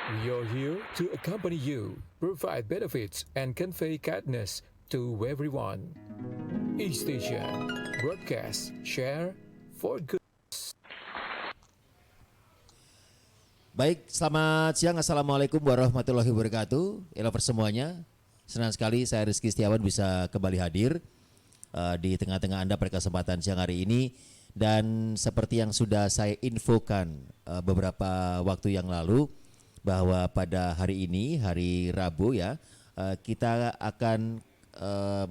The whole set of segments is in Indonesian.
We are here to accompany you, provide benefits, and convey kindness to everyone. Each station, broadcast, share for good. Baik, selamat siang. Assalamualaikum warahmatullahi wabarakatuh. Elover semuanya, senang sekali saya Rizky Setiawan bisa kembali hadir di tengah-tengah Anda pada kesempatan siang hari ini. Dan seperti yang sudah saya infokan beberapa waktu yang lalu, bahwa pada hari ini, hari Rabu ya, kita akan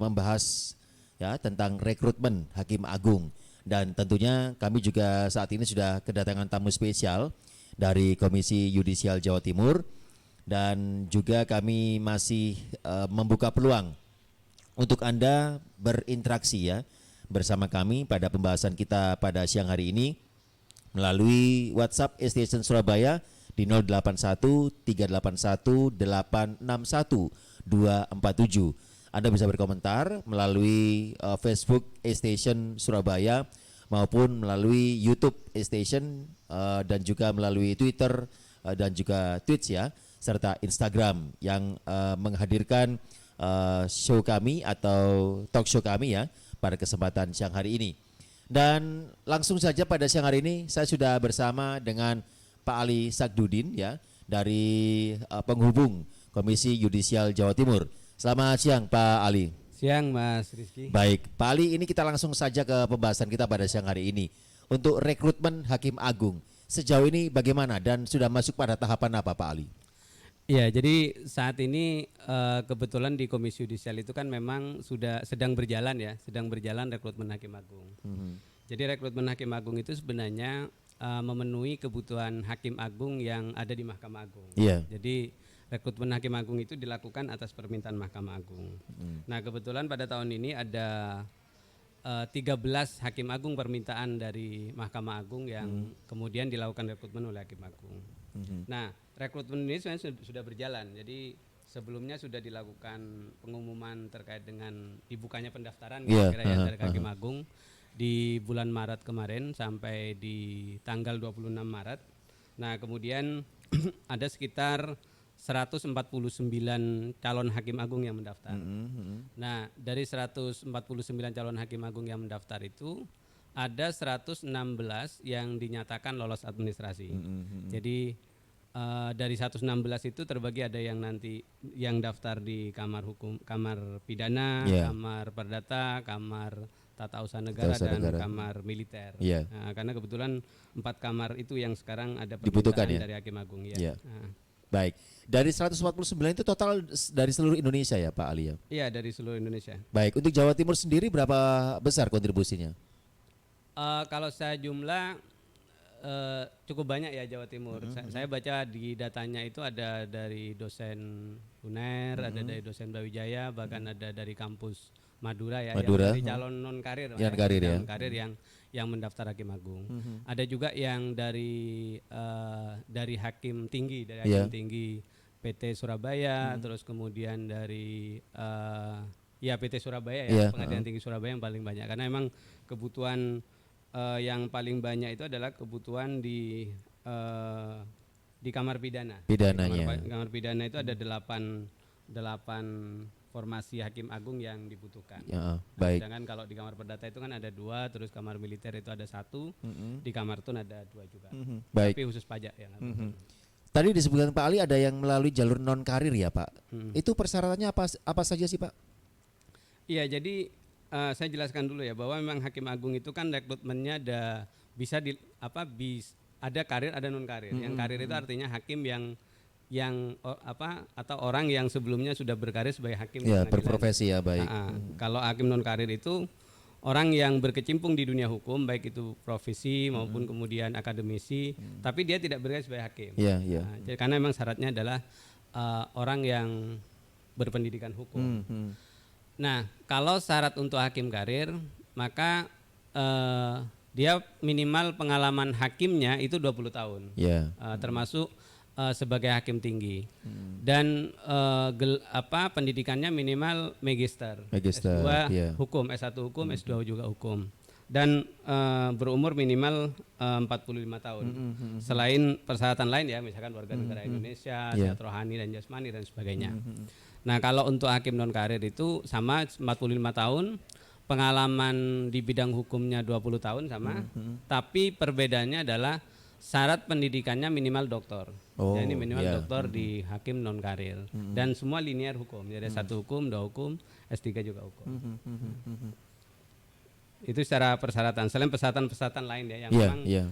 membahas ya tentang rekrutmen Hakim Agung. Dan tentunya kami juga saat ini sudah kedatangan tamu spesial dari Komisi Yudisial Jawa Timur, dan juga kami masih membuka peluang untuk Anda berinteraksi ya bersama kami pada pembahasan kita pada siang hari ini melalui WhatsApp Station Surabaya di 081 381 861 247. Anda bisa berkomentar melalui Facebook Station Surabaya maupun melalui YouTube Station dan juga melalui Twitter dan juga Tweets ya, serta Instagram yang menghadirkan show kami atau talk show kami ya pada kesempatan siang hari ini. Dan langsung saja pada siang hari ini saya sudah bersama dengan Pak Ali Sagdudin ya dari penghubung Komisi Yudisial Jawa Timur. Selamat siang Pak Ali. Siang Mas Rizky. Baik, Pak Ali, ini kita langsung saja ke pembahasan kita pada siang hari ini. Untuk rekrutmen Hakim Agung, sejauh ini bagaimana dan sudah masuk pada tahapan apa Pak Ali? Ya, jadi saat ini kebetulan di Komisi Yudisial itu kan memang sedang berjalan rekrutmen Hakim Agung. Jadi rekrutmen Hakim Agung itu sebenarnya memenuhi kebutuhan Hakim Agung yang ada di Mahkamah Agung. Iya. Jadi rekrutmen Hakim Agung itu dilakukan atas permintaan Mahkamah Agung. Nah, kebetulan pada tahun ini ada 13 Hakim Agung permintaan dari Mahkamah Agung yang kemudian dilakukan rekrutmen oleh Hakim Agung. Nah, rekrutmen ini sebenarnya sudah berjalan. Jadi sebelumnya sudah dilakukan pengumuman terkait dengan dibukanya pendaftaran kira-kira dari Hakim Agung di bulan Maret kemarin sampai di tanggal 26 Maret. Nah, kemudian ada sekitar 149 calon Hakim Agung yang mendaftar. Nah, dari 149 calon Hakim Agung yang mendaftar itu ada 116 yang dinyatakan lolos administrasi. Jadi dari 116 itu terbagi ada yang nanti yang daftar di Kamar Hukum, Kamar Pidana, Kamar Perdata, Kamar Tata Usaha Negara dan Kamar Militer. Nah, karena kebetulan 4 kamar itu yang sekarang ada permintaan dari Hakim Agung ya. Nah. Baik, dari 149 itu total dari seluruh Indonesia ya Pak Ali ya? Iya, dari seluruh Indonesia. Baik, untuk Jawa Timur sendiri berapa besar kontribusinya? Kalau saya jumlah cukup banyak ya Jawa Timur. Saya baca di datanya itu ada dari dosen UNER, ada dari dosen Brawijaya, bahkan ada dari kampus Madura ya, yang dari calon non karir, karir yang mendaftar Hakim Agung. Ada juga yang dari Hakim Tinggi, Hakim Tinggi PT Surabaya, terus kemudian dari PT Surabaya ya, Pengadilan Tinggi Surabaya yang paling banyak, karena memang kebutuhan yang paling banyak itu adalah kebutuhan di Kamar Pidana. Kamar Pidana itu ada 8 formasi Hakim Agung yang dibutuhkan. Baik. Sedangkan kalau di Kamar Perdata itu kan ada 2, terus Kamar Militer itu ada 1, di Kamar Tun ada 2 juga. Baik. Tapi khusus pajak ya. Tadi disebutkan Pak Ali ada yang melalui jalur non karir ya Pak. Itu persyaratannya apa saja sih Pak? Iya, jadi saya jelaskan dulu ya, bahwa memang Hakim Agung itu kan rekrutmennya ada ada karir, ada non karir. Yang karir itu artinya hakim yang atau orang yang sebelumnya sudah berkarir sebagai hakim. Ya, berprofesi ya, baik. Kalau hakim non karir itu orang yang berkecimpung di dunia hukum, baik itu profesi maupun kemudian akademisi, tapi dia tidak berkarir sebagai hakim. Jadi karena memang syaratnya adalah orang yang berpendidikan hukum. Nah, kalau syarat untuk hakim karir, maka dia minimal pengalaman hakimnya itu 20 tahun, termasuk sebagai hakim tinggi, dan pendidikannya minimal magister S2 hukum, S1 hukum, S2 juga hukum. dan berumur minimal 45 tahun. Selain persyaratan lain ya, misalkan warga negara Indonesia, sehat rohani dan jasmani dan sebagainya. Nah, kalau untuk hakim non karir itu sama 45 tahun, pengalaman di bidang hukumnya 20 tahun sama, tapi perbedaannya adalah syarat pendidikannya minimal doktor. Jadi minimal doktor di hakim non karir dan semua linear hukum. Jadi 1 hukum, 2 hukum, S3 juga hukum. Itu secara persyaratan. Selain persyaratan-persyaratan lain ya yang memang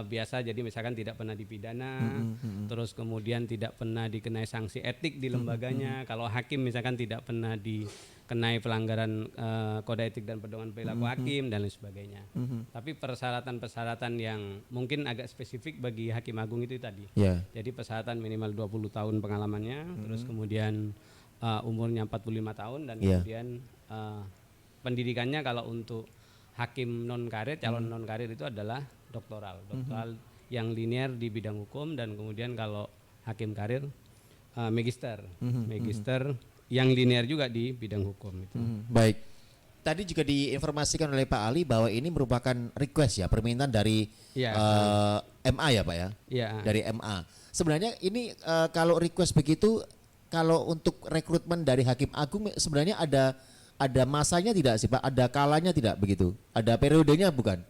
biasa, jadi misalkan tidak pernah dipidana, terus kemudian tidak pernah dikenai sanksi etik di lembaganya. Kalau hakim misalkan tidak pernah dikenai pelanggaran kode etik dan pedoman perilaku hakim dan lain sebagainya. Tapi persyaratan-persyaratan yang mungkin agak spesifik bagi hakim agung itu tadi. Jadi persyaratan minimal 20 tahun pengalamannya, terus kemudian umurnya 45 tahun dan kemudian pendidikannya kalau untuk hakim non karir, calon non karir itu adalah doktoral yang linear di bidang hukum, dan kemudian kalau hakim karir magister yang linear juga di bidang hukum itu. Baik. Tadi juga diinformasikan oleh Pak Ali bahwa ini merupakan request ya, permintaan dari MA ya Pak ya? Dari MA. Sebenarnya ini kalau request begitu, kalau untuk rekrutmen dari hakim agung sebenarnya ada masanya tidak sih Pak? Ada kalanya tidak begitu? Ada periodenya bukan?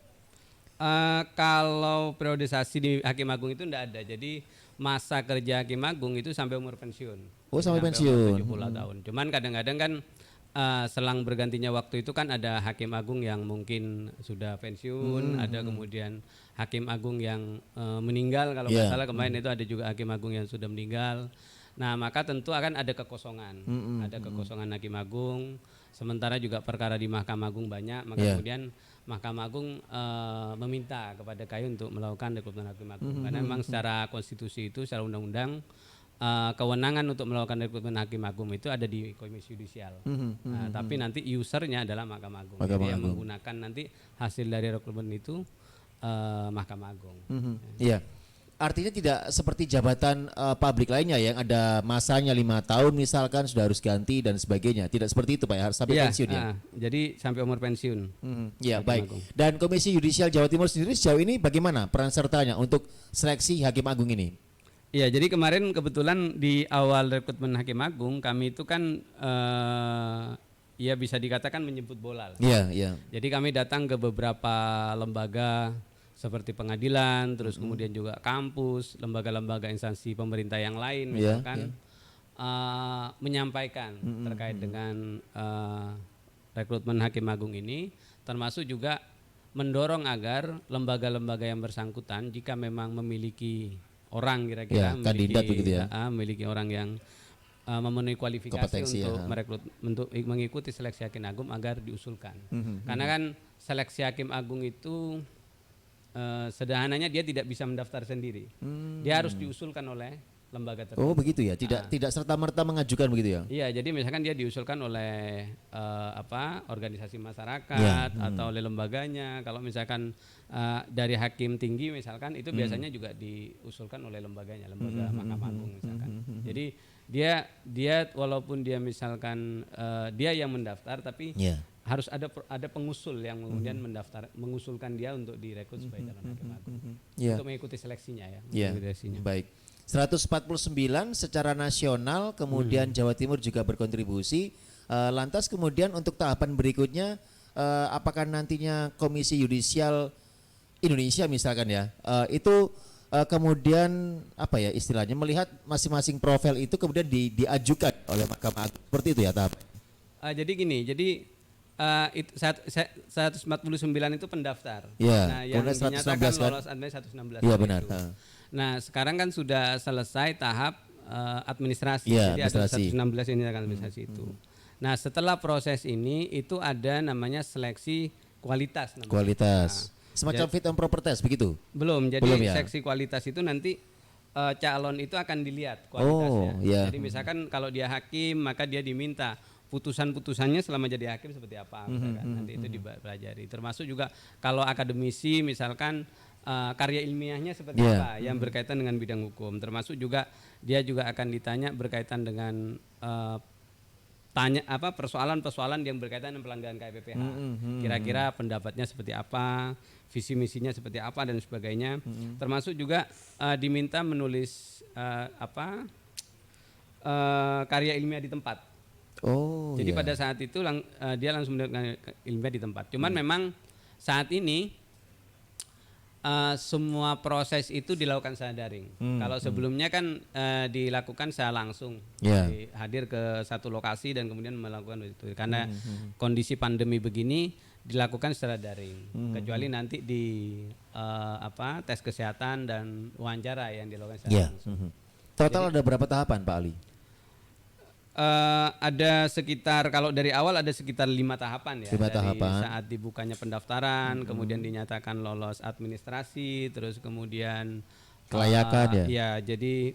Kalau periodisasi di hakim agung itu tidak ada. Jadi masa kerja hakim agung itu sampai umur pensiun. Oh, sampai pensiun. 70 tahun. Cuman kadang-kadang kan selang bergantinya waktu itu kan ada hakim agung yang mungkin sudah pensiun, ada kemudian hakim agung yang meninggal, kalau nggak salah kemarin itu ada juga hakim agung yang sudah meninggal. Nah, maka tentu akan ada kekosongan. Ada kekosongan hakim agung. Sementara juga perkara di Mahkamah Agung banyak, maka kemudian Mahkamah Agung meminta kepada KAI untuk melakukan rekrutmen hakim agung. Karena memang secara konstitusi itu, secara undang-undang, kewenangan untuk melakukan rekrutmen hakim agung itu ada di Komisi Yudisial. Tapi nanti usernya adalah Mahkamah Agung. Jadi yang menggunakan nanti hasil dari rekrutmen itu Mahkamah Agung. Iya. Artinya tidak seperti jabatan publik lainnya yang ada masanya 5 tahun misalkan sudah harus ganti dan sebagainya. Tidak seperti itu Pak ya, harus sampai pensiun ya. Jadi sampai umur pensiun. Ya baik. Agung. Dan Komisi Yudisial Jawa Timur sendiri sejauh ini bagaimana peran sertanya untuk seleksi hakim agung ini? Iya, jadi kemarin kebetulan di awal rekrutmen hakim agung kami itu kan ya bisa dikatakan menjemput bola. Iya. Jadi kami datang ke beberapa lembaga seperti pengadilan, terus kemudian juga kampus, lembaga-lembaga instansi pemerintah yang lain misalkan menyampaikan terkait dengan rekrutmen hakim agung ini, termasuk juga mendorong agar lembaga-lembaga yang bersangkutan jika memang memiliki orang kira-kira memiliki orang yang memenuhi kualifikasi untuk mengikuti seleksi hakim agung agar diusulkan. Karena kan seleksi hakim agung itu sederhananya dia tidak bisa mendaftar sendiri. Dia harus diusulkan oleh lembaga tertentu. Oh begitu ya, tidak serta-merta mengajukan begitu ya? Iya, jadi misalkan dia diusulkan oleh organisasi masyarakat atau oleh lembaganya. Kalau misalkan dari hakim tinggi misalkan itu biasanya juga diusulkan oleh lembaganya, lembaga Mahkamah Agung misalkan. Jadi dia walaupun dia misalkan dia yang mendaftar, tapi harus ada pengusul yang kemudian mengusulkan dia untuk direkrut sebagai calon hakim agung untuk mengikuti seleksinya ya. Baik. 149 secara nasional, kemudian Jawa Timur juga berkontribusi. Lantas kemudian untuk tahapan berikutnya, apakah nantinya Komisi Yudisial Indonesia misalkan ya, itu kemudian apa ya istilahnya melihat masing-masing profil itu kemudian diajukan oleh Mahkamah Agung, seperti itu ya tahap? Jadi gini, 149 itu pendaftar. Nah, yang dinyatakan lolos admisi 116. Iya benar. Nah, sekarang kan sudah selesai tahap administrasi. Jadi administrasi. ada 116 ini akan administrasi itu. Nah, setelah proses ini itu ada namanya seleksi kualitas. Kualitas. Semacam fit and proper test begitu? Belum. Jadi seleksi kualitas itu nanti calon itu akan dilihat kualitasnya. Jadi misalkan kalau dia hakim maka dia diminta putusan-putusannya selama jadi hakim seperti apa, nanti itu dipelajari. Termasuk juga kalau akademisi misalkan karya ilmiahnya seperti apa yang berkaitan dengan bidang hukum. Termasuk juga dia juga akan ditanya berkaitan dengan tanya apa persoalan-persoalan yang berkaitan dengan pelanggaran KPPH. Kira-kira pendapatnya seperti apa, visi misinya seperti apa dan sebagainya. Termasuk juga diminta menulis karya ilmiah di tempat. Oh. Jadi ya. pada saat itu dia langsung menulis ilmiah di tempat. Cuman memang saat ini semua proses itu dilakukan secara daring. Kalau sebelumnya kan dilakukan secara langsung, hadir ke satu lokasi dan kemudian melakukan itu. Karena kondisi pandemi begini dilakukan secara daring, kecuali nanti di tes kesehatan dan wawancara yang dilakukan secara langsung. Total ada berapa tahapan, Pak Ali? Ada sekitar, kalau dari awal ada sekitar 5 tahapan ya. 5 dari tahapan. saat dibukanya pendaftaran, kemudian dinyatakan lolos administrasi, terus kemudian Kelayakan ya. Jadi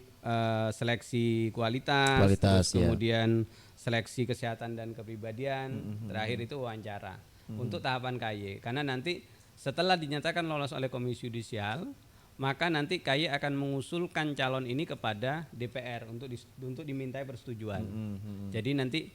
seleksi kualitas, Kualitas, terus kemudian seleksi kesehatan dan kepribadian, terakhir itu wawancara. Untuk tahapan KY, karena nanti setelah dinyatakan lolos oleh Komisi Yudisial, maka nanti KY akan mengusulkan calon ini kepada DPR untuk dimintai persetujuan. Jadi nanti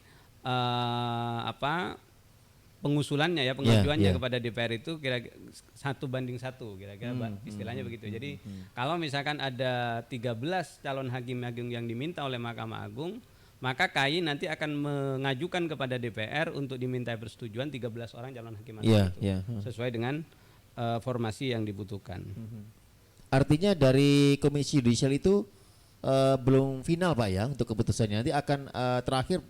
pengusulannya ya, pengajuannya kepada DPR itu kira-kira 1:1 kira-kira istilahnya begitu. Jadi kalau misalkan ada 13 calon hakim agung yang diminta oleh Mahkamah Agung, maka KY nanti akan mengajukan kepada DPR untuk dimintai persetujuan 13 orang calon hakim agung itu, sesuai dengan formasi yang dibutuhkan. Artinya dari Komisi Yudisial itu belum final, Pak ya, untuk keputusannya. Nanti akan terakhir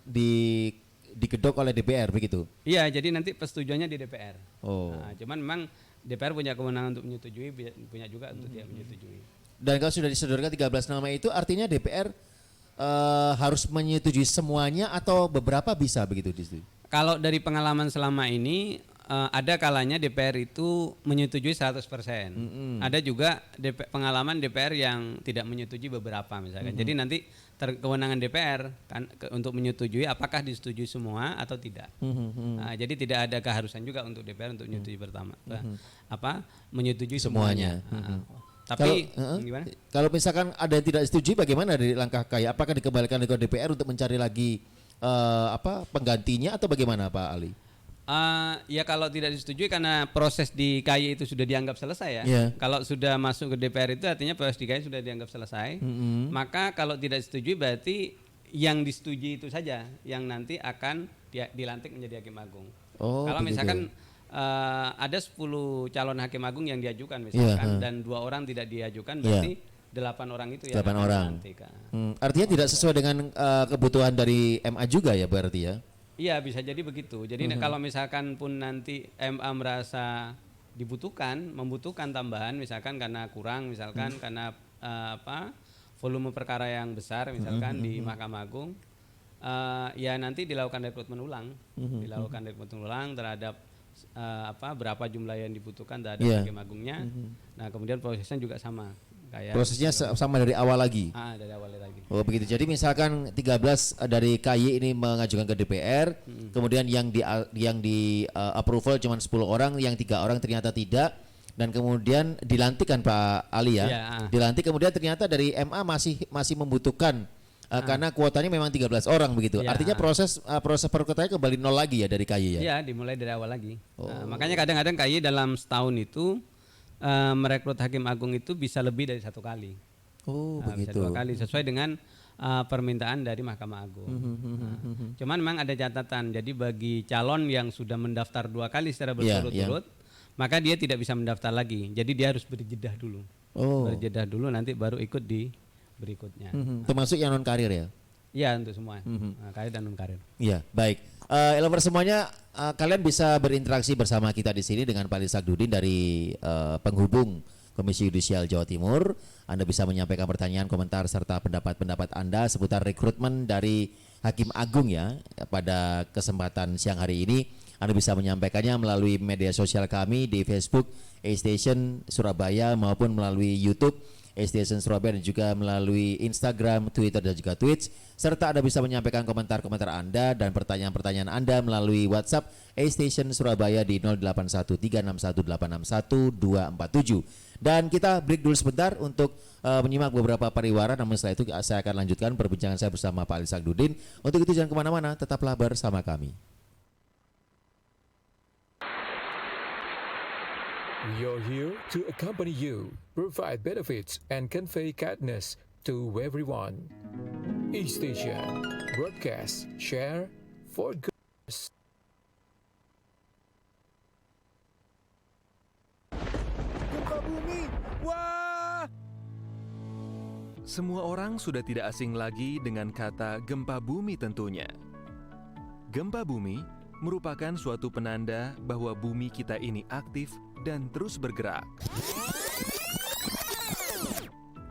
digedok oleh DPR begitu. Iya, jadi nanti persetujuannya di DPR. Nah, cuman memang DPR punya kewenangan untuk menyetujui, punya juga untuk tidak menyetujui. Dan kalau sudah disodorkan 13 nama itu, artinya DPR harus menyetujui semuanya atau beberapa bisa begitu disetujui? Kalau dari pengalaman selama ini ada kalanya DPR itu menyetujui 100%. Ada juga pengalaman DPR yang tidak menyetujui beberapa misalkan. Jadi nanti kewenangan DPR kan untuk menyetujui apakah disetujui semua atau tidak. Jadi tidak ada keharusan juga untuk DPR untuk menyetujui menyetujui semuanya. Tapi gimana? Kalau misalkan ada yang tidak setuju, bagaimana dari langkah KY? Apakah dikembalikan ke DPR untuk mencari lagi penggantinya atau bagaimana, Pak Ali? Ya kalau tidak disetujui karena proses di KY itu sudah dianggap selesai ya. Kalau sudah masuk ke DPR itu artinya proses di KY sudah dianggap selesai. Maka kalau tidak disetujui berarti yang disetujui itu saja yang nanti akan dilantik menjadi hakim agung. Kalau misalkan ada 10 calon hakim agung yang diajukan misalkan dan 2 orang tidak diajukan, berarti 8 orang itu yang 8 orang. dilantik. Artinya tidak sesuai dengan kebutuhan dari MA juga ya berarti ya? Iya, bisa jadi begitu. Jadi kalau misalkan pun nanti MA merasa membutuhkan tambahan misalkan karena kurang, misalkan karena volume perkara yang besar misalkan di Mahkamah Agung, ya nanti dilakukan rekrutmen ulang. Dilakukan rekrutmen ulang terhadap berapa jumlah yang dibutuhkan terhadap hakim agungnya. Nah, kemudian prosesnya juga sama. Prosesnya sama dari awal lagi. Dari awal lagi. Oh begitu. Jadi misalkan 13 dari KY ini mengajukan ke DPR, kemudian yang di approval cuma 10 orang, yang 3 orang ternyata tidak, dan kemudian dilantik kan Pak Ali ya. Dilantik kemudian ternyata dari MA masih membutuhkan karena kuotanya memang 13 orang begitu. Artinya proses perekrutannya kembali nol lagi ya dari KY ya. Iya, dimulai dari awal lagi. Makanya kadang-kadang KY dalam setahun itu merekrut hakim agung itu bisa lebih dari 1 kali. Begitu. Bisa 2 kali sesuai dengan permintaan dari Mahkamah Agung. Cuman memang ada catatan. Jadi bagi calon yang sudah mendaftar 2 kali secara berturut-turut, maka dia tidak bisa mendaftar lagi. Jadi dia harus berjedah dulu. Berjedah dulu nanti baru ikut di berikutnya. Termasuk yang non karir ya? Iya, untuk semua. Karir dan non karir. Iya, baik. Elomers semuanya, kalian bisa berinteraksi bersama kita di sini dengan Pak Ali Sagdudin dari penghubung Komisi Yudisial Jawa Timur. Anda bisa menyampaikan pertanyaan, komentar serta pendapat-pendapat Anda seputar rekrutmen dari Hakim Agung ya. Pada kesempatan siang hari ini Anda bisa menyampaikannya melalui media sosial kami di Facebook A Station Surabaya maupun melalui YouTube Station Surabaya dan juga melalui Instagram, Twitter dan juga Twitch. Serta Anda bisa menyampaikan komentar-komentar Anda dan pertanyaan-pertanyaan Anda melalui WhatsApp Station Surabaya di 081361861247. Dan kita break dulu sebentar untuk menyimak beberapa pariwara. Namun setelah itu saya akan lanjutkan perbincangan saya bersama Pak Ali Sagdudin. Untuk itu jangan kemana-mana, tetaplah bersama kami. We are here to accompany you, provide benefits, and convey kindness to everyone. E-Station, broadcast, share, for goodness. Gempa bumi! Wah! Semua orang sudah tidak asing lagi dengan kata gempa bumi tentunya. Gempa bumi merupakan suatu penanda bahwa bumi kita ini aktif dan terus bergerak.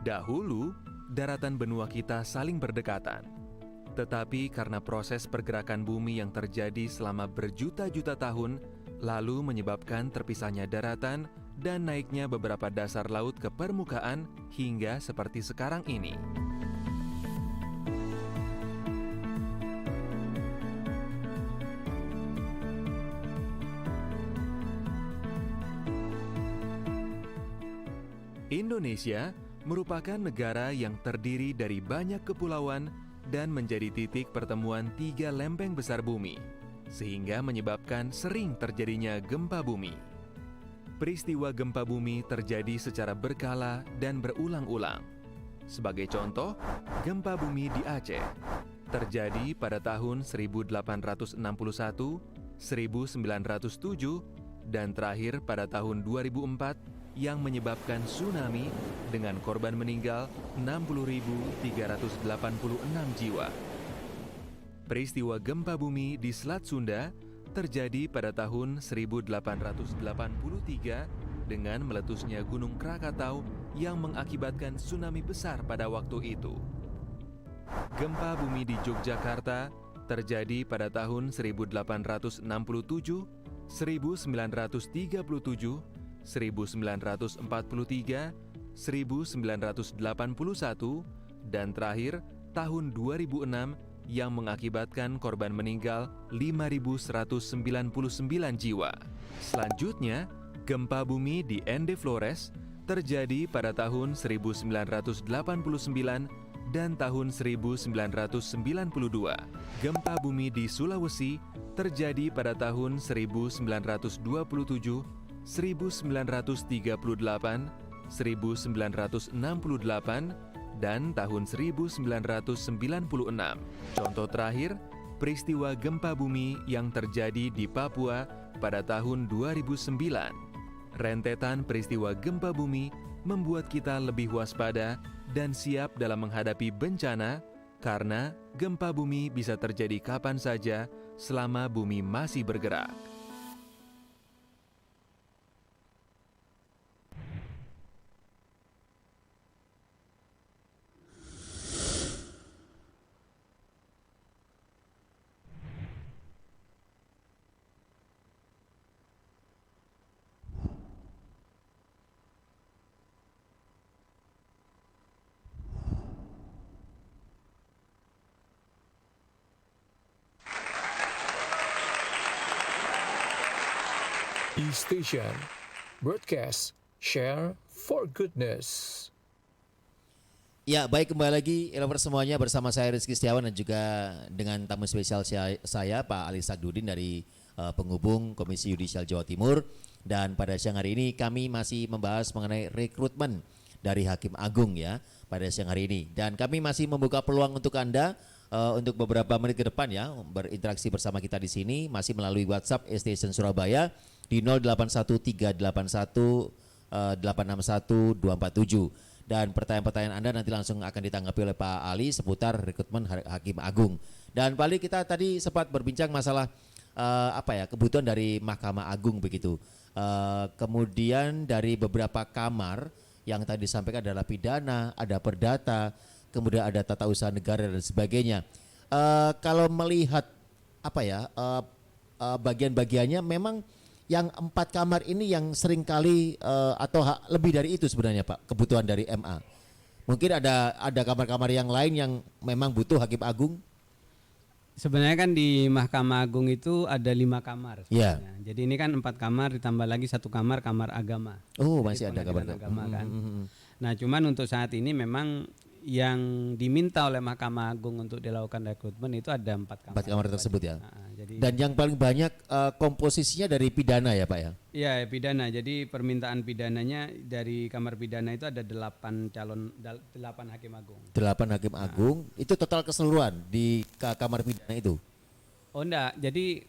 Dahulu, daratan benua kita saling berdekatan. Tetapi karena proses pergerakan bumi yang terjadi selama berjuta-juta tahun, lalu menyebabkan terpisahnya daratan dan naiknya beberapa dasar laut ke permukaan hingga seperti sekarang ini. Indonesia merupakan negara yang terdiri dari banyak kepulauan dan menjadi titik pertemuan 3 lempeng besar bumi, sehingga menyebabkan sering terjadinya gempa bumi. Peristiwa gempa bumi terjadi secara berkala dan berulang-ulang. Sebagai contoh, gempa bumi di Aceh terjadi pada tahun 1861, 1907, dan terakhir pada tahun 2004 yang menyebabkan tsunami dengan korban meninggal 60.386 jiwa. Peristiwa gempa bumi di Selat Sunda terjadi pada tahun 1883 dengan meletusnya Gunung Krakatau yang mengakibatkan tsunami besar pada waktu itu. Gempa bumi di Yogyakarta terjadi pada tahun 1867, 1937, 1943, 1981, dan terakhir tahun 2006 yang mengakibatkan korban meninggal 5.199 jiwa. Selanjutnya, gempa bumi di Ende Flores terjadi pada tahun 1989 dan tahun 1992. Gempa bumi di Sulawesi terjadi pada tahun 1927, 1938, 1968, dan tahun 1996. Contoh terakhir, peristiwa gempa bumi yang terjadi di Papua pada tahun 2009. Rentetan peristiwa gempa bumi membuat kita lebih waspada dan siap dalam menghadapi bencana karena gempa bumi bisa terjadi kapan saja selama bumi masih bergerak. E-Station, broadcast, share, for goodness. Ya, baik, kembali lagi lovers semuanya bersama saya Rizky Setiawan dan juga dengan tamu spesial saya Pak Ali Sagdudin dari penghubung Komisi Yudisial Jawa Timur. Dan pada siang hari ini kami masih membahas mengenai rekrutmen dari Hakim Agung ya pada siang hari ini. Dan kami masih membuka peluang untuk Anda untuk beberapa menit ke depan ya berinteraksi bersama kita di sini masih melalui WhatsApp Station Surabaya di 081381861247. Dan pertanyaan-pertanyaan Anda nanti langsung akan ditanggapi oleh Pak Ali seputar rekrutmen Hakim Agung. Dan Pak Ali, kita tadi sempat berbincang masalah kebutuhan dari Mahkamah Agung begitu. Kemudian dari beberapa kamar yang tadi disampaikan adalah pidana, ada perdata, kemudian ada tata usaha negara dan sebagainya. Kalau melihat bagian-bagiannya memang yang 4 kamar ini yang seringkali atau lebih dari itu sebenarnya Pak, kebutuhan dari MA. Mungkin ada kamar-kamar yang lain yang memang butuh hakim agung. Sebenarnya kan di Mahkamah Agung itu ada 5 kamar. Iya. sebenarnya. Jadi ini kan 4 kamar ditambah lagi 1 kamar agama. Oh, Jadi masih ada pengadilan kamar agama kan. Nah, cuman untuk saat ini memang yang diminta oleh Mahkamah Agung untuk dilakukan rekrutmen itu ada 4 kamar. 4 kamar tersebut ya. Jadi Dan yang paling banyak komposisinya dari pidana ya Pak ya? iya, pidana. Jadi permintaan pidananya dari kamar pidana itu ada 8 hakim agung. 8 hakim agung, itu total keseluruhan di kamar pidana itu. Oh enggak, jadi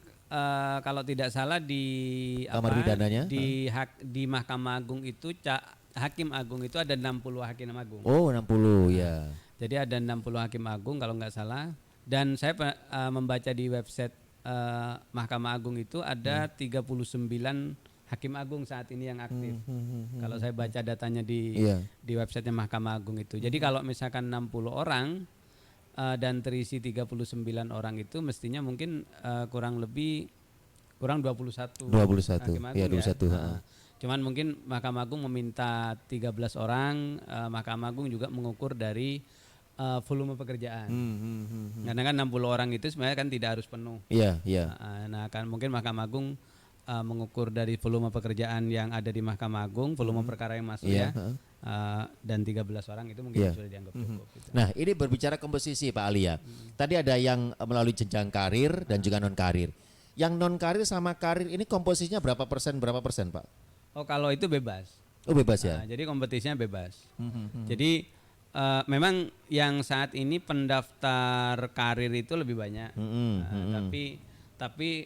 kalau tidak salah di Kamar pidananya? di Mahkamah Agung itu hakim agung itu ada 60 hakim agung. Oh 60 ya. Jadi ada 60 hakim agung kalau nggak salah. Dan saya membaca di website Mahkamah Agung itu ada 39 hakim agung saat ini yang aktif. Kalau saya baca datanya di websitenya Mahkamah Agung itu. Jadi kalau misalkan 60 orang dan terisi 39 orang itu mestinya mungkin kurang 21 hakim agung ya 21. Nah, cuman mungkin Mahkamah Agung meminta 13 orang, Mahkamah Agung juga mengukur dari volume pekerjaan. Karena kan 60 orang itu sebenarnya kan tidak harus penuh. Iya, iya. Nah, kan mungkin Mahkamah Agung mengukur dari volume pekerjaan yang ada di Mahkamah Agung, volume perkara yang masuk ya. Dan 13 orang itu mungkin sudah dianggap cukup. Gitu. Nah, ini berbicara komposisi Pak Ali ya. Tadi ada yang melalui jenjang karir dan juga non karir. Yang non karir sama karir ini komposisinya berapa persen Pak? Oh, kalau itu bebas. Oh, bebas ya. Jadi kompetisinya bebas. Jadi memang yang saat ini pendaftar karir itu lebih banyak, tapi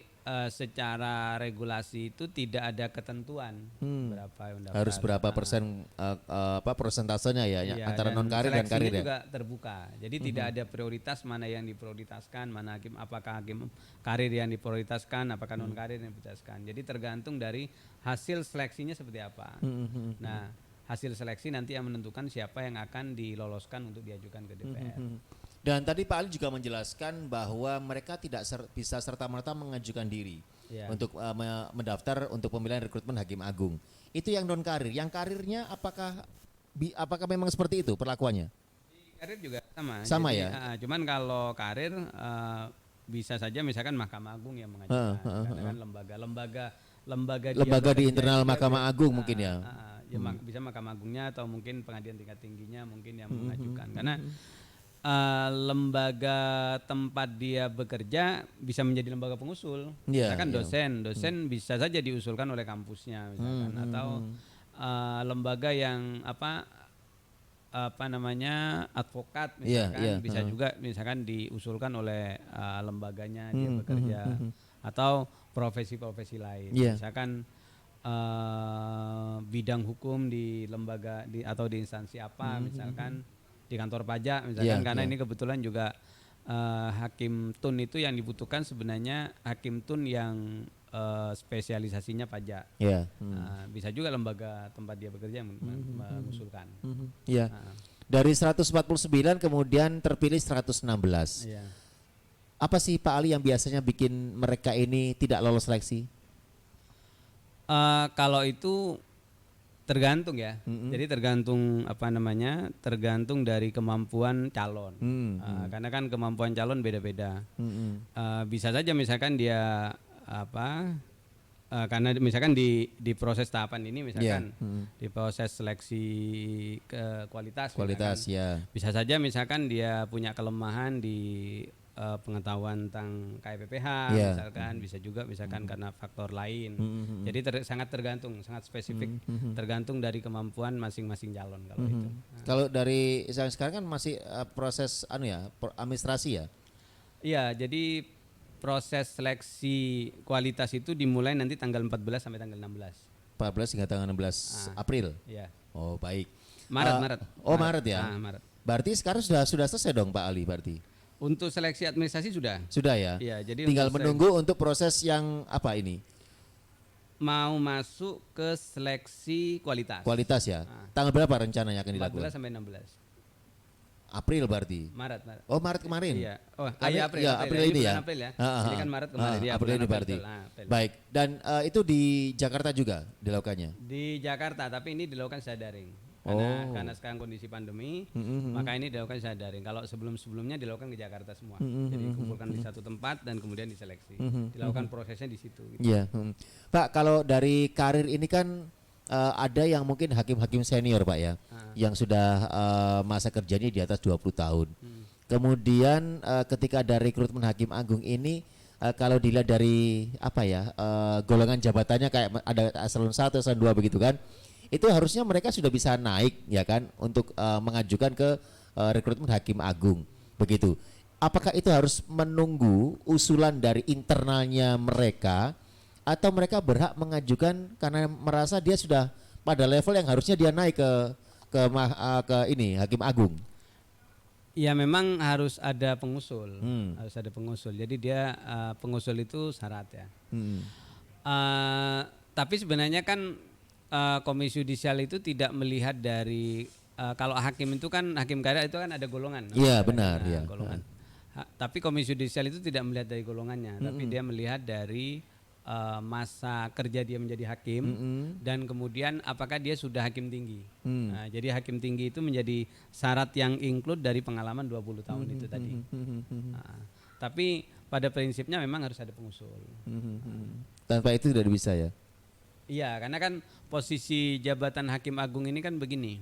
secara regulasi itu tidak ada ketentuan berapa yang mendaftar. Harus berapa persen persentasenya ya, antara non karir dan karir ya. Juga terbuka. Jadi tidak ada prioritas mana yang diprioritaskan, mana apakah hakim karir yang diprioritaskan, apakah non karir yang diprioritaskan. Jadi tergantung dari hasil seleksinya seperti apa. Nah, hasil seleksi nanti yang menentukan siapa yang akan diloloskan untuk diajukan ke DPR. Dan tadi Pak Ali juga menjelaskan bahwa mereka tidak bisa serta-merta mengajukan diri untuk mendaftar untuk pemilihan rekrutmen hakim agung. Itu yang non karir. Yang karirnya apakah memang seperti itu perlakuannya? Di karir juga sama. Sama jadi, ya. Cuman kalau karir bisa saja misalkan Mahkamah Agung yang mengajukan, karena kan lembaga di internal Mahkamah Agung mungkin ya. Bisa Mahkamah Agungnya atau mungkin pengadilan tingkat tingginya mungkin yang mengajukan. Karena lembaga tempat dia bekerja bisa menjadi lembaga pengusul. Misalkan dosen bisa saja diusulkan oleh kampusnya misalkan, atau lembaga yang advokat misalkan bisa juga misalkan diusulkan oleh lembaganya dia bekerja, atau profesi-profesi lain. Misalkan bidang hukum di lembaga atau di instansi apa, misalkan di kantor pajak misalkan, karena ini kebetulan juga hakim tun itu yang dibutuhkan sebenarnya hakim tun yang spesialisasinya pajak. Bisa juga lembaga tempat dia bekerja mengusulkan. Dari 149 kemudian terpilih 116. Apa sih Pak Ali yang biasanya bikin mereka ini tidak lolos seleksi? Kalau itu tergantung ya. Jadi tergantung tergantung dari kemampuan calon. Karena kan kemampuan calon beda-beda. Bisa saja misalkan dia karena misalkan di proses tahapan ini misalkan di proses seleksi ke kualitas misalkan, bisa saja misalkan dia punya kelemahan di pengetahuan tentang KPPH misalkan, bisa juga misalkan karena faktor lain. Jadi sangat tergantung, sangat spesifik, tergantung dari kemampuan masing-masing calon kalau itu. Kalau dari sekarang kan masih proses administrasi ya. Iya, jadi proses seleksi kualitas itu dimulai nanti tanggal 14 sampai tanggal 16. 14 hingga tanggal 16 April. Iya. Oh, baik. Maret. Maret ya. Maret. Berarti sekarang sudah selesai dong Pak Ali berarti. Untuk seleksi administrasi sudah. Sudah ya. Iya, jadi tinggal menunggu untuk proses yang apa ini? Mau masuk ke seleksi kualitas. Kualitas ya. Tanggal berapa rencananya akan dilakukan? 14 sampai 16. April berarti. Maret. Oh, Maret kemarin. Iya. Oh, April ini ya. April ya. Ini kan Maret kemarin ya. April ini berarti. Baik. Dan itu di Jakarta juga dilakukannya. Di Jakarta, tapi ini dilakukan secara daring. Karena sekarang kondisi pandemi, maka ini dilakukan secara daring. Kalau sebelumnya dilakukan ke Jakarta semua. Jadi kumpulkan di satu tempat dan kemudian diseleksi. Dilakukan prosesnya di situ. Gitu. Iya. Pak, kalau dari karir ini kan ada yang mungkin hakim-hakim senior Pak ya, yang sudah masa kerjanya di atas 20 tahun. Kemudian ketika ada rekrutmen hakim agung ini, kalau dilihat dari golongan jabatannya kayak ada eselon 1, eselon 2 begitu kan, itu harusnya mereka sudah bisa naik ya kan untuk mengajukan ke rekrutmen hakim agung begitu. Apakah itu harus menunggu usulan dari internalnya mereka, atau mereka berhak mengajukan karena merasa dia sudah pada level yang harusnya dia naik ke hakim agung? Ya memang harus ada pengusul, harus ada pengusul. Jadi dia pengusul itu syarat ya. Tapi sebenarnya kan Komisi Yudisial itu tidak melihat dari kalau hakim itu kan hakim karya itu kan ada golongan. Iya benar ya. Golongan. Tapi Komisi Yudisial itu tidak melihat dari golongannya, tapi dia melihat dari masa kerja dia menjadi hakim dan kemudian apakah dia sudah hakim tinggi. Nah, jadi hakim tinggi itu menjadi syarat yang include dari pengalaman 20 tahun itu tadi. Nah, tapi pada prinsipnya memang harus ada pengusul. Tanpa itu tidak bisa ya? Iya, karena kan posisi jabatan hakim agung ini kan begini.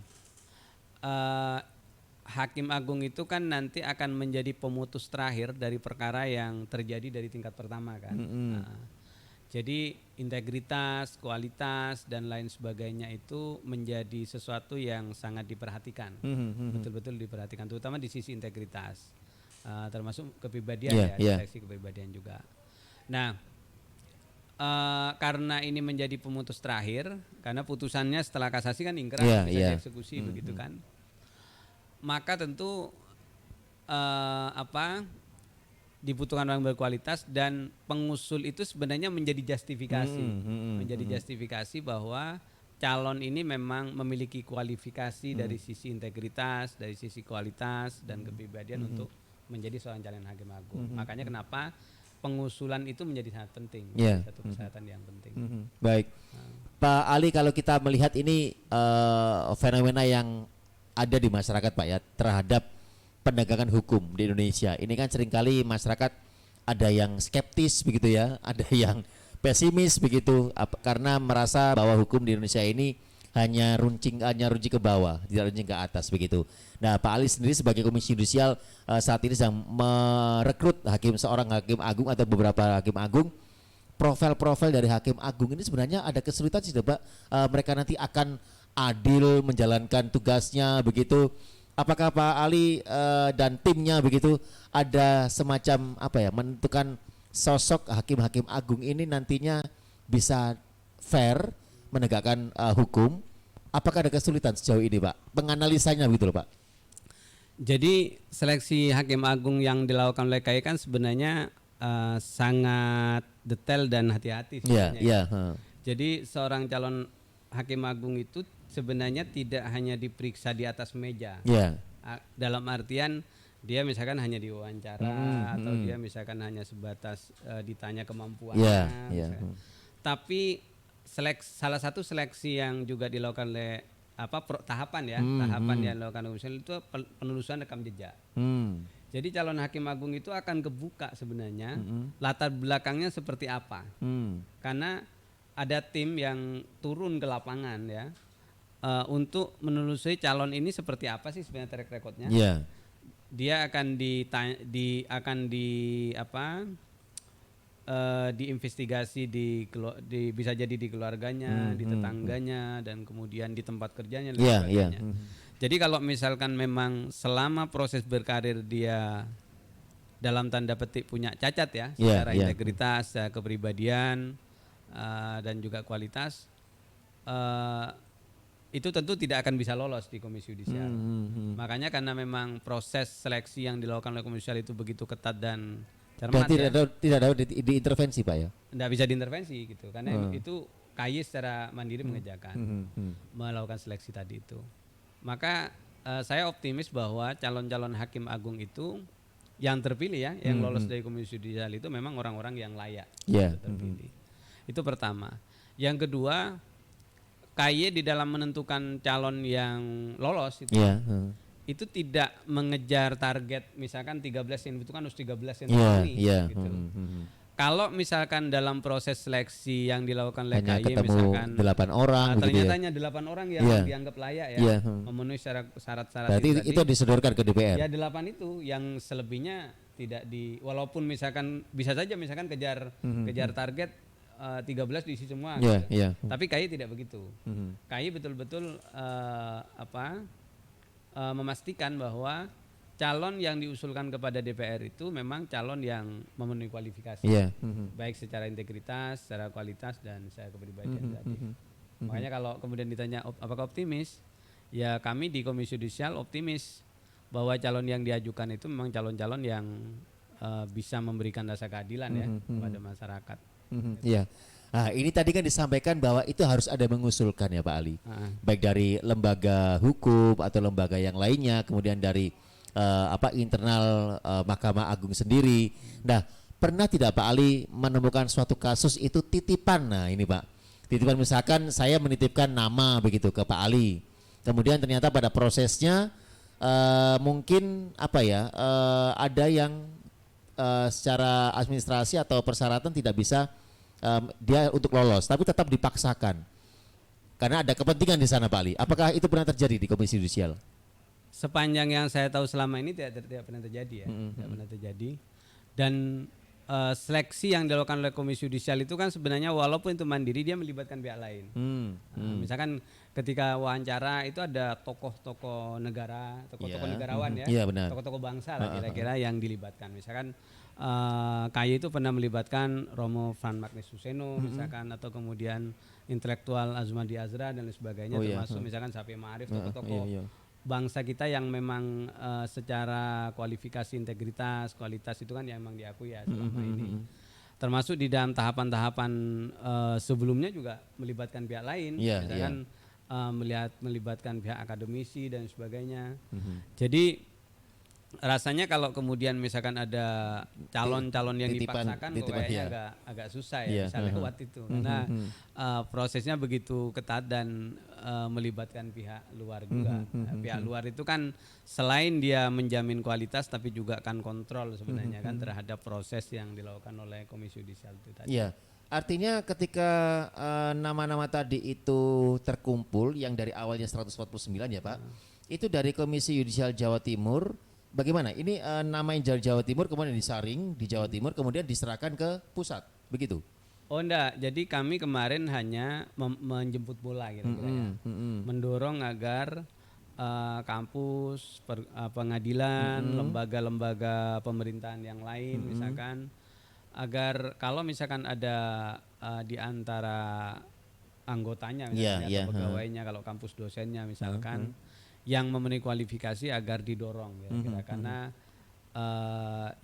Hakim agung itu kan nanti akan menjadi pemutus terakhir dari perkara yang terjadi dari tingkat pertama kan. Jadi integritas, kualitas dan lain sebagainya itu menjadi sesuatu yang sangat diperhatikan, betul-betul diperhatikan, terutama di sisi integritas, termasuk kepribadian seleksi kepribadian juga. Nah, karena ini menjadi pemutus terakhir, karena putusannya setelah kasasi kan ingkrah, bisa dieksekusi begitu kan, maka tentu dibutuhkan orang berkualitas dan pengusul itu sebenarnya menjadi justifikasi, justifikasi bahwa calon ini memang memiliki kualifikasi dari sisi integritas, dari sisi kualitas dan kepribadian untuk menjadi seorang calon hakim agung. Makanya kenapa pengusulan itu menjadi sangat penting, satu persyaratan yang penting. Baik, Pak Ali, kalau kita melihat ini fenomena yang ada di masyarakat Pak ya terhadap penegakan hukum di Indonesia. Ini kan seringkali masyarakat ada yang skeptis begitu ya, ada yang pesimis begitu karena merasa bahwa hukum di Indonesia ini hanya runcing ke bawah, tidak runcing ke atas begitu. Nah, Pak Ali sendiri sebagai Komisi Yudisial saat ini sedang merekrut seorang hakim agung atau beberapa hakim agung. Profil-profil dari hakim agung ini sebenarnya ada kesulitan sih Pak, mereka nanti akan adil menjalankan tugasnya begitu. Apakah Pak Ali dan timnya begitu ada semacam menentukan sosok hakim-hakim agung ini nantinya bisa fair menegakkan hukum? Apakah ada kesulitan sejauh ini Pak? Penganalisanya begitu loh Pak. Jadi seleksi hakim agung yang dilakukan oleh KAI kan sebenarnya sangat detail dan hati-hati sebenarnya. Jadi seorang calon hakim agung itu sebenarnya tidak hanya diperiksa di atas meja. Dalam artian dia misalkan hanya diwawancara atau dia misalkan hanya sebatas ditanya kemampuannya. Tapi salah satu seleksi yang juga dilakukan oleh tahapan yang dilakukan itu penelusuran rekam jejak. Jadi calon hakim agung itu akan kebuka sebenarnya latar belakangnya seperti apa. Karena ada tim yang turun ke lapangan ya. Untuk menelusuri calon ini seperti apa sih sebenarnya track recordnya. Dia akan diinvestigasi bisa jadi di keluarganya, di tetangganya dan kemudian di tempat kerjanya dan sebagainya. Jadi kalau misalkan memang selama proses berkarir dia dalam tanda petik punya cacat ya secara integritas, kepribadian dan juga kualitas, itu tentu tidak akan bisa lolos di Komisi Yudisial. Makanya karena memang proses seleksi yang dilakukan oleh Komisi Yudisial itu begitu ketat dan cermat, tidak ada diintervensi Pak ya? Tidak bisa diintervensi gitu, karena itu KAI secara mandiri mengerjakan, melakukan seleksi tadi itu. Maka saya optimis bahwa calon-calon hakim agung itu yang terpilih ya, yang lolos dari Komisi Yudisial itu memang orang-orang yang layak terpilih. Itu pertama. Yang kedua, KY di dalam menentukan calon yang lolos itu, Iya. itu tidak mengejar target misalkan 13 yang dibutuhkan harus 13 yang Iya, terpenuhi iya. gitu. Kalau misalkan dalam proses seleksi yang dilakukan oleh Hanya KY ketemu misalkan 8 orang begitu ternyata ya. hanya 8 orang yang Iya. dianggap layak ya, Iya. memenuhi syarat-syarat Berarti itu itu tadi. disodorkan ke DPR. Ya 8 itu, yang selebihnya tidak walaupun misalkan bisa saja misalkan kejar target 13 diisi semua Iya, gitu. iya. Tapi KY tidak begitu. KY betul-betul memastikan bahwa calon yang diusulkan kepada DPR itu memang calon yang memenuhi kualifikasi. Iya. Baik secara integritas, secara kualitas dan secara kepribadian tadi. Makanya kalau kemudian ditanya apakah optimis? Ya kami di Komisi Yudisial optimis bahwa calon yang diajukan itu memang calon-calon yang bisa memberikan rasa keadilan ya kepada masyarakat. Iya. Nah, ini tadi kan disampaikan bahwa itu harus ada mengusulkan ya Pak Ali. Baik dari lembaga hukum atau lembaga yang lainnya, kemudian dari internal Mahkamah Agung sendiri. Nah, pernah tidak Pak Ali menemukan suatu kasus itu titipan? Nah, ini Pak. Titipan misalkan saya menitipkan nama begitu ke Pak Ali. Kemudian ternyata pada prosesnya mungkin ada yang secara administrasi atau persyaratan tidak bisa dia untuk lolos, tapi tetap dipaksakan karena ada kepentingan di sana Pak Ali. Apakah itu pernah terjadi di Komisi Yudisial? Sepanjang yang saya tahu selama ini tidak pernah terjadi ya, tidak pernah terjadi. Dan seleksi yang dilakukan oleh Komisi Yudisial itu kan sebenarnya walaupun itu mandiri dia melibatkan pihak lain. Misalkan ketika wawancara itu ada tokoh-tokoh negara, tokoh-tokoh negarawan ya, tokoh-tokoh bangsa lah kira-kira yang dilibatkan. Misalkan KY itu pernah melibatkan Romo Van Magnus Suseno misalkan, atau kemudian intelektual Azmadi Azra dan lain sebagainya, termasuk misalkan Sapi Ma'arif, tokoh-tokoh bangsa kita yang memang secara kualifikasi integritas, kualitas itu kan yang memang diakui ya selama ini. Termasuk di dalam tahapan-tahapan sebelumnya juga melibatkan pihak lain, misalkan melibatkan pihak akademisi dan sebagainya. Jadi rasanya kalau kemudian misalkan ada calon-calon yang dipaksakan kok kayaknya agak susah ya bisa lewat itu. Karena prosesnya begitu ketat dan melibatkan pihak luar juga. Pihak luar itu kan selain dia menjamin kualitas tapi juga kan kontrol sebenarnya kan terhadap proses yang dilakukan oleh Komisi Yudisial itu tadi. Iya. Artinya ketika nama-nama tadi itu terkumpul yang dari awalnya 149 ya Pak, itu dari Komisi Yudisial Jawa Timur. Bagaimana? Ini nama yang dari Jawa Timur kemudian disaring di Jawa Timur kemudian diserahkan ke pusat, begitu? Oh enggak, jadi kami kemarin hanya menjemput bola gitu ya. Mendorong agar kampus, pengadilan, lembaga-lembaga pemerintahan yang lain misalkan, agar kalau misalkan ada di antara anggotanya misalnya atau pegawainya, kalau kampus dosennya misalkan yang memenuhi kualifikasi agar didorong kira-kira. Karena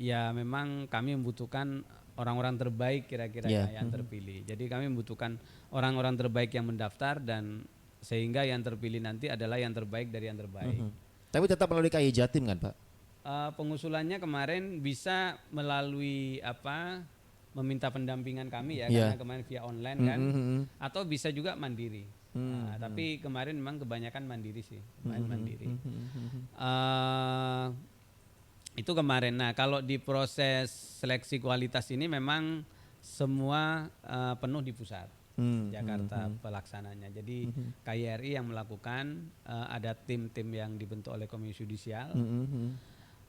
ya memang kami membutuhkan orang-orang terbaik kira-kira yang terpilih. Jadi kami membutuhkan orang-orang terbaik yang mendaftar dan sehingga yang terpilih nanti adalah yang terbaik dari yang terbaik. Tapi tetap melalui KY Jatim kan Pak? Pengusulannya kemarin bisa melalui meminta pendampingan kami ya, karena kemarin via online kan, atau bisa juga mandiri. Tapi kemarin memang kebanyakan mandiri sih, mandiri. Itu kemarin. Nah kalau di proses seleksi kualitas ini memang semua penuh di pusat Jakarta pelaksananya. Jadi KYRI yang melakukan, ada tim-tim yang dibentuk oleh Komisi Yudisial.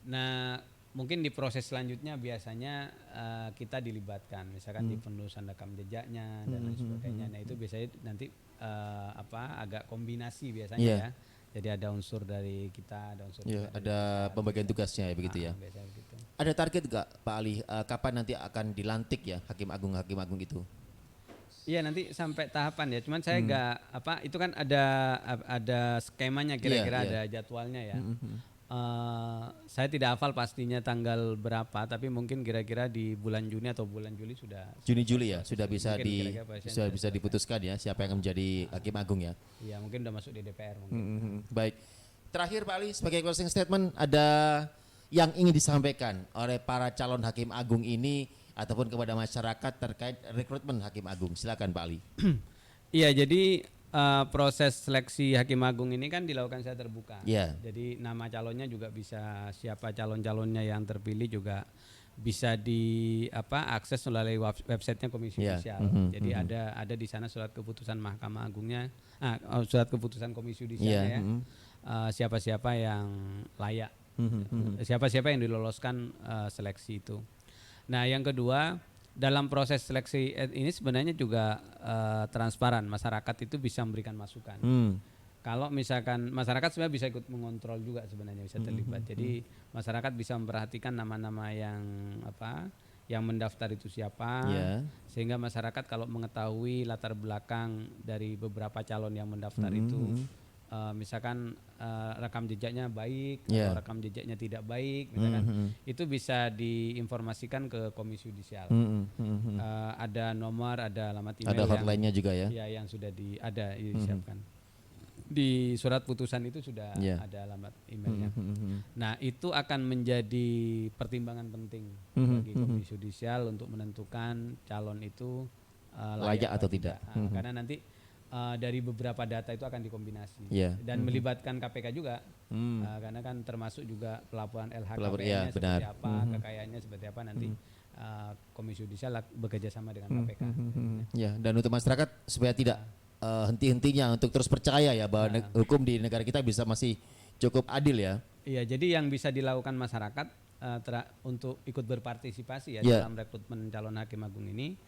Nah mungkin di proses selanjutnya biasanya kita dilibatkan, misalkan di penelusuran rekam jejaknya dan lain sebagainya. Nah itu biasanya nanti agak kombinasi biasanya ya. Jadi ada unsur dari kita, ada unsur dari ada pembagian tugasnya ya begitu ya. Gitu. Ada target nggak Pak Ali kapan nanti akan dilantik ya hakim agung itu? Iya nanti sampai tahapan ya. Cuman saya nggak itu kan ada skemanya kira-kira, ada jadwalnya ya. Saya tidak hafal pastinya tanggal berapa, tapi mungkin kira-kira di bulan Juni atau bulan Juli sudah. Juni-Juli ya, sudah bisa diputuskan ya siapa yang akan menjadi hakim agung ya. Iya mungkin udah masuk di DPR mungkin. Baik. Terakhir Pak Ali sebagai closing statement, ada yang ingin disampaikan oleh para calon hakim agung ini ataupun kepada masyarakat terkait rekrutmen hakim agung. Silakan Pak Ali. Iya jadi proses seleksi Hakim Agung ini kan dilakukan secara terbuka. Iya. Jadi nama calonnya juga bisa, siapa calon-calonnya yang terpilih juga bisa akses melalui websitenya Komisi Iya. Yudisial. Jadi ada di sana surat keputusan Mahkamah Agungnya, surat keputusan Komisi Yudisialnya siapa-siapa yang layak, siapa-siapa yang diloloskan seleksi itu. Nah, yang kedua, dalam proses seleksi ini sebenarnya juga transparan, masyarakat itu bisa memberikan masukan. Kalau misalkan masyarakat sebenarnya bisa ikut mengontrol juga, sebenarnya bisa terlibat. Jadi masyarakat bisa memperhatikan nama-nama yang mendaftar itu siapa, sehingga masyarakat kalau mengetahui latar belakang dari beberapa calon yang mendaftar itu, misalkan rekam jejaknya baik atau rekam jejaknya tidak baik, misalkan itu bisa diinformasikan ke Komisi Yudisial. Ada nomor, ada alamat email, ada hotline-nya juga ya. Ya, yang sudah disiapkan. Di surat putusan itu sudah ada alamat emailnya. Nah, itu akan menjadi pertimbangan penting bagi Komisi Yudisial untuk menentukan calon itu layak atau tidak. Karena nanti dari beberapa data itu akan dikombinasi dan melibatkan KPK juga, karena kan termasuk juga pelaporan LHKPN-nya seperti apa, kekayaannya seperti apa, nanti Komisi Yudisial bekerja sama dengan KPK. Ya, dan untuk masyarakat supaya tidak henti-hentinya untuk terus percaya ya bahwa hukum di negara kita bisa masih cukup adil ya. Iya, jadi yang bisa dilakukan masyarakat untuk ikut berpartisipasi dalam rekrutmen calon Hakim Agung ini,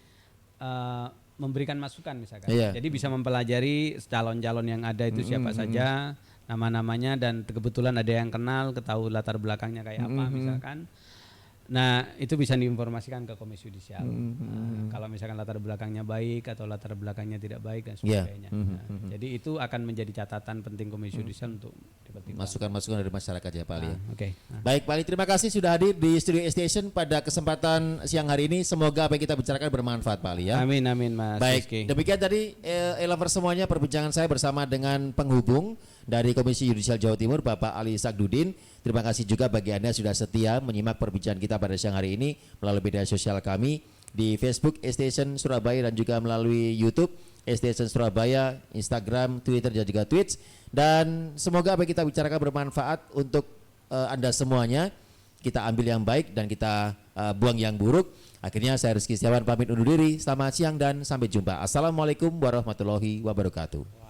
memberikan masukan misalkan. Jadi bisa mempelajari calon-calon yang ada itu siapa saja, nama-namanya, dan kebetulan ada yang kenal, ketahui latar belakangnya kayak apa misalkan. Nah, itu bisa diinformasikan ke Komisi Yudisial. Kalau misalkan latar belakangnya baik atau latar belakangnya tidak baik dan sebagainya. Jadi itu akan menjadi catatan penting Komisi Yudisial untuk dipertimbangkan. Masukan-masukan dari masyarakat ya Pak Ali. Baik, Pak Ali, terima kasih sudah hadir di Studio Station pada kesempatan siang hari ini. Semoga apa yang kita bicarakan bermanfaat Pak Ali ya. Amin Mas. Baik, demikian tadi Elover semuanya perbincangan saya bersama dengan penghubung dari Komisi Yudisial Jawa Timur, Bapak Ali Sagdudin. Terima kasih juga bagi Anda sudah setia menyimak perbincangan kita pada siang hari ini melalui media sosial kami di Facebook Station Surabaya dan juga melalui YouTube Station Surabaya, Instagram, Twitter dan juga Twitch. Dan semoga apa yang kita bicarakan bermanfaat untuk Anda semuanya. Kita ambil yang baik dan kita buang yang buruk. Akhirnya saya Rizky Setiawan pamit undur diri. Selamat siang dan sampai jumpa. Assalamualaikum warahmatullahi wabarakatuh.